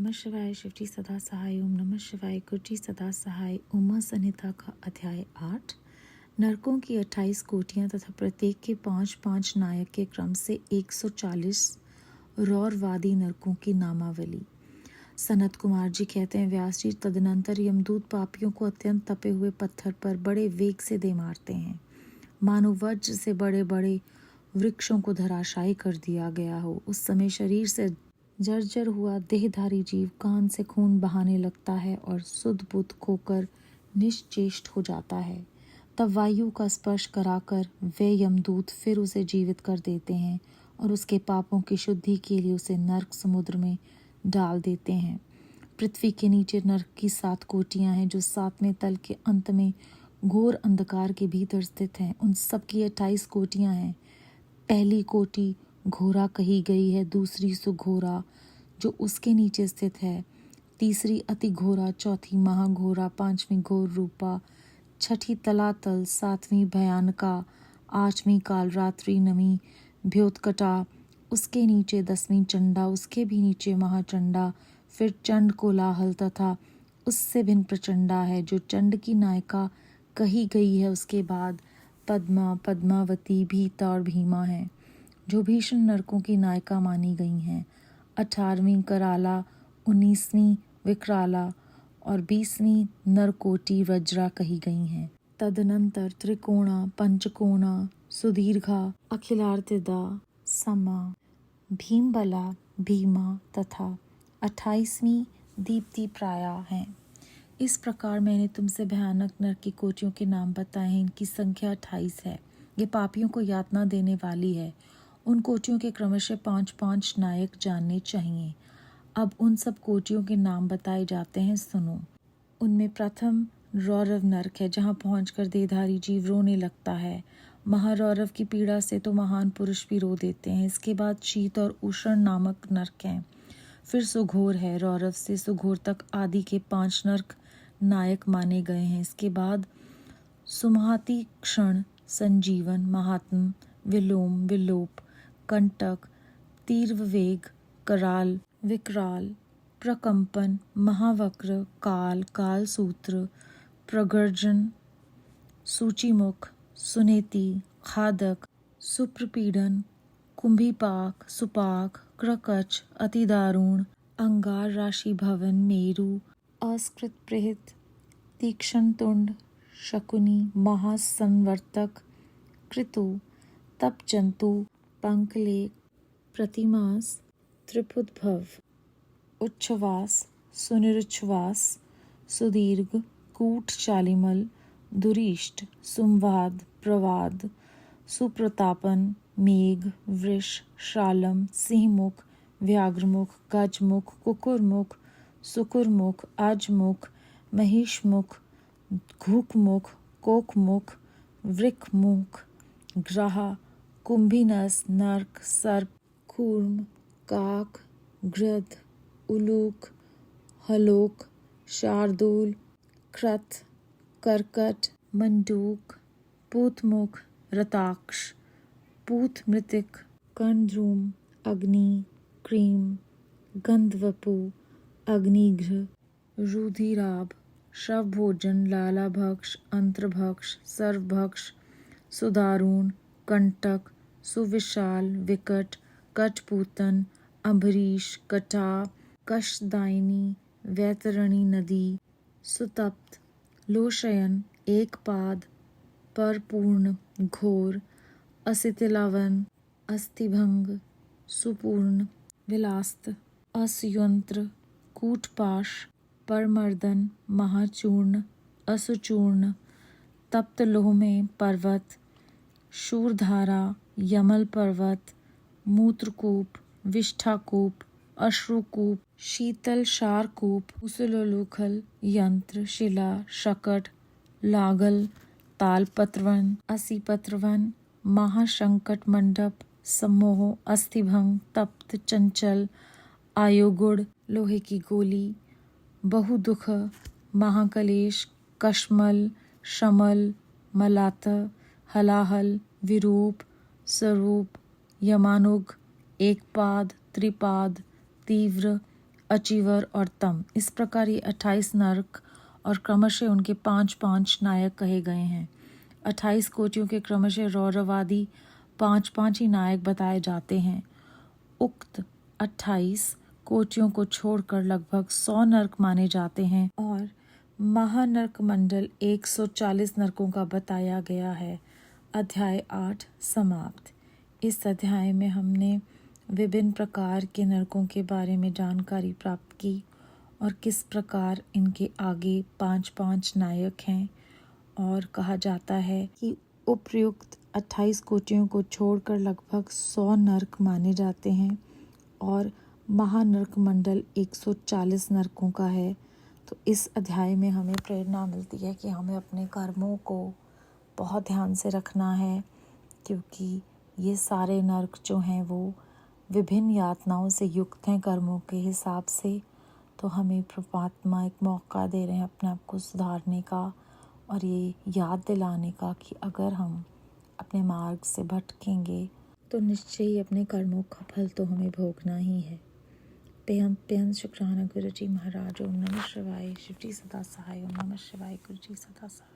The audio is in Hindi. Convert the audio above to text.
नमः शिवाय। शिवजी सदा सहाय। ओम नमः शिवाय। गुरुजी सदा सहाय। उमा संहिता का अध्याय 8। नरकों की 28 कोटियां तथा प्रत्येक के 5-5 नायक के क्रम से 140 रौरवादी नरकों की नामावली। सनत कुमार जी कहते हैं, व्यास जी, तदनंतर यमदूत पापियों को अत्यंत तपे हुए पत्थर पर बड़े वेग से दे मारते हैं, मानो वज्र से बड़े बड़े वृक्षों को धराशायी कर दिया गया हो। उस समय शरीर से जर्जर हुआ देहधारी जीव कान से खून बहाने लगता है और सुध बुध खोकर निश्चेष्ट हो जाता है। तब वायु का स्पर्श कराकर वे यमदूत फिर उसे जीवित कर देते हैं और उसके पापों की शुद्धि के लिए उसे नरक समुद्र में डाल देते हैं। पृथ्वी के नीचे नरक की 7 कोटियां हैं, जो 7वें तल के अंत में घोर अंधकार के भीतर स्थित हैं। उन सब की 28 कोटियां हैं। पहली कोटि घोरा कही गई है, दूसरी सुघोरा जो उसके नीचे स्थित है, तीसरी अति घोरा, चौथी महाघोरा, 5वीं घोर रूपा, 6ठी तलातल, 7वीं भयानका, 8वीं काल रात्रि, 9वीं भ्योतकटा, उसके नीचे 10वीं चंडा, उसके भी नीचे महाचंडा, फिर चंड कोलाहल तथा उससे भिन्न प्रचंडा है जो चंड की नायिका कही गई है। उसके बाद पद्मा, पद्मावती, भीता और भीमा है जो भीषण नरकों की नायिका मानी गई हैं। 18वीं कराला, 19वीं विकराला और 20वीं नरकोटि वज्रा कही गई हैं। तदनंतर त्रिकोणा, पंचकोणा, सुदीर्घा, अखिलार्तिदा, समा, भीमबला, भीमा तथा 28वीं दीप्ति प्राया हैं। इस प्रकार मैंने तुमसे भयानक नरक की कोटियों के नाम बताए हैं। इनकी संख्या 28 है। ये पापियों को यातना देने वाली है। उन कोटियों के क्रमशः 5-5 नायक जानने चाहिए। अब उन सब कोटियों के नाम बताए जाते हैं, सुनो। उनमें प्रथम रौरव नरक है, जहाँ पहुंचकर देहधारी जीव रोने लगता है। महारौरव की पीड़ा से तो महान पुरुष भी रो देते हैं। इसके बाद शीत और उष्ण नामक नरक हैं। फिर सुघोर है। रौरव से सुघोर तक आदि के 5 नरक नायक माने गए हैं। इसके बाद सुमहाति, क्षण, संजीवन, महात्म, विलोम, विलोप, कंटक, तीव्रवेग, कराल, विकराल, प्रकंपन, महावक्र, काल, कालसूत्र, प्रगर्जन, सूचिमुख, सुनेति, खादक, सुप्रपीडन, कुंभीपाक, सुपाक, क्रकच, अतिदारुण, अंगार, राशि भवन, मेरु, अस्कृत प्रेत, तीक्ष्ण तुंड, शकुनी, महासंवर्तक, कृतु, तपजंतु, पंकलेख, प्रतिमास, त्रिपुद्भव, उच्छ्वास, सुनिरुच्छ्वास, सुदीर्घ, कूट, चालिमल, दुरीष्ट, सुमवाद, प्रवाद, सुप्रतापन, मेघ, वृष, शालम, सिंहमुख, व्याघ्रमुख, गजमुख, कुकुरमुख, सुकुरमुख, अजमुख, महिषमुख, घूकमुख, कोकमुख, वृकमुख, ग्रह, कुंभिनस, नर्क, सर्प, कूर्म, काक, गृध, उलूक, हलोक, शार्दूल, क्रत, कर्कट, मंडूक, पूतमुख, रताक्ष, पूत मृतिक, कर्णद्रुम, अग्नि, क्रीम, गंधवपु, अग्निघ्र, रुधिराभ, शवभोजन, लालाभक्ष, अंत्रभक्ष, सर्वभक्ष, सुदारुण, कंटक, सुविशाल, विकट, कठपूतन, अम्बरीश, कटा, कशदायिनी, वैतरणी नदी, सुतप्त, लोशयन, एकपाद, परपूर्ण, घोर, असितिलावन, अस्थिभंग, सुपूर्ण, विलास्त, असयंत्र, कूटपाश, परमर्दन, महाचूर्ण, असुचूर्ण, तप्त लोह में पर्वत, शूरधारा, यमल पर्वत, मूत्रकूप, विष्ठाकूप, अश्रुकूप, शीतल शारकूप, मुसलोलूखल, यंत्र, शिला, शकट, लागल, तालपत्रवन, असीपत्रवन, महाशंकट मंडप, सम्मोह, अस्थिभंग, तप्त, चंचल, आयोगुड़, लोहे की गोली, बहुदुख, महाकलेश, कश्मल, शमल, मलात, हलाहल, विरूप, स्वरूप, यमानुग, एकपाद, त्रिपाद, तीव्र, अचीवर और तम। इस प्रकार ये 28 नर्क और क्रमशः उनके 5-5 नायक कहे गए हैं। 28 कोटियों के क्रमशः रौरवादी 5-5 ही नायक बताए जाते हैं। उक्त 28 कोटियों को छोड़कर लगभग 100 नर्क माने जाते हैं और महानर्क मंडल 140 नर्कों का बताया गया है। अध्याय 8 समाप्त। इस अध्याय में हमने विभिन्न प्रकार के नरकों के बारे में जानकारी प्राप्त की और किस प्रकार इनके आगे 5-5 नायक हैं और कहा जाता है कि उपर्युक्त 28 कोटियों को छोड़कर लगभग 100 नर्क माने जाते हैं और महानर्क मंडल 140 नर्कों का है। तो इस अध्याय में हमें प्रेरणा मिलती है कि हमें अपने कर्मों को बहुत ध्यान से रखना है, क्योंकि ये सारे नर्क जो हैं वो विभिन्न यातनाओं से युक्त हैं कर्मों के हिसाब से। तो हमें परमात्मा एक मौका दे रहे हैं अपने आप को सुधारने का और ये याद दिलाने का कि अगर हम अपने मार्ग से भटकेंगे तो निश्चय ही अपने कर्मों का फल तो हमें भोगना ही है। बेहद शुक्राना गुरु जी महाराज। ओम नमः शिवाय। शिव जी सदा सहाय। ओम नमः शिवाय। गुरु जी सदा सहाय।